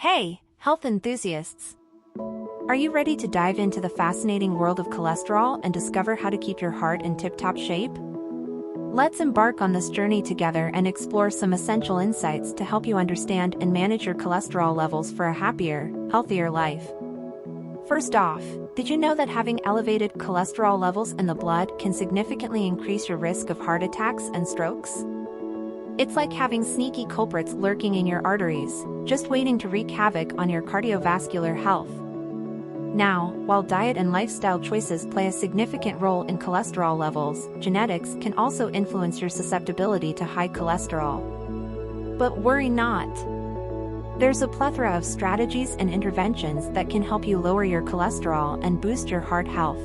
Hey, health enthusiasts! Are you ready to dive into the fascinating world of cholesterol and discover how to keep your heart in tip-top shape? Let's embark on this journey together and explore some essential insights to help you understand and manage your cholesterol levels for a happier, healthier life. First off, did you know that having elevated cholesterol levels in the blood can significantly increase your risk of heart attacks and strokes? It's like having sneaky culprits lurking in your arteries, just waiting to wreak havoc on your cardiovascular health. Now, while diet and lifestyle choices play a significant role in cholesterol levels, genetics can also influence your susceptibility to high cholesterol. But worry not. There's a plethora of strategies and interventions that can help you lower your cholesterol and boost your heart health.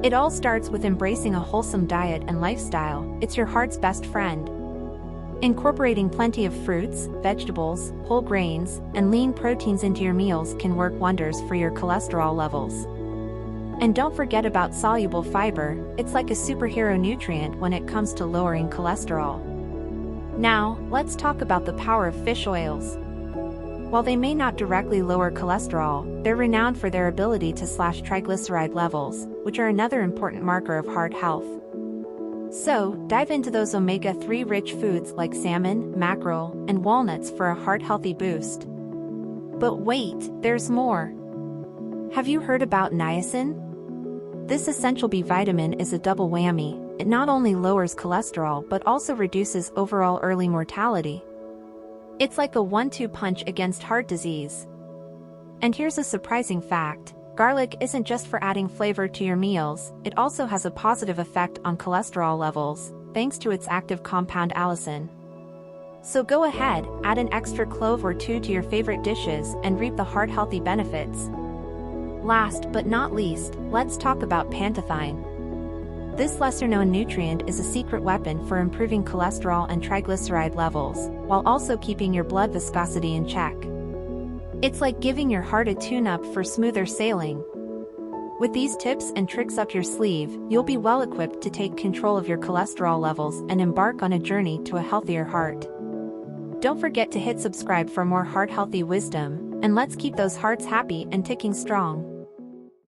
It all starts with embracing a wholesome diet and lifestyle. It's your heart's best friend. Incorporating plenty of fruits, vegetables, whole grains, and lean proteins into your meals can work wonders for your cholesterol levels. And don't forget about soluble fiber. It's like a superhero nutrient when it comes to lowering cholesterol. Now, let's talk about the power of fish oils. While they may not directly lower cholesterol, they're renowned for their ability to slash triglyceride levels, which are another important marker of heart health. So, dive into those omega-3 rich foods like salmon, mackerel, and walnuts for a heart-healthy boost. But wait, there's more. Have you heard about niacin? This essential B vitamin is a double whammy. It not only lowers cholesterol but also reduces overall early mortality. It's like a 1-2 punch against heart disease. And here's a surprising fact. Garlic isn't just for adding flavor to your meals, it also has a positive effect on cholesterol levels, thanks to its active compound allicin. So go ahead, add an extra clove or two to your favorite dishes and reap the heart-healthy benefits. Last but not least, let's talk about pantethine. This lesser-known nutrient is a secret weapon for improving cholesterol and triglyceride levels, while also keeping your blood viscosity in check. It's like giving your heart a tune-up for smoother sailing. With these tips and tricks up your sleeve, you'll be well equipped to take control of your cholesterol levels and embark on a journey to a healthier heart. Don't forget to hit subscribe for more heart-healthy wisdom, and let's keep those hearts happy and ticking strong.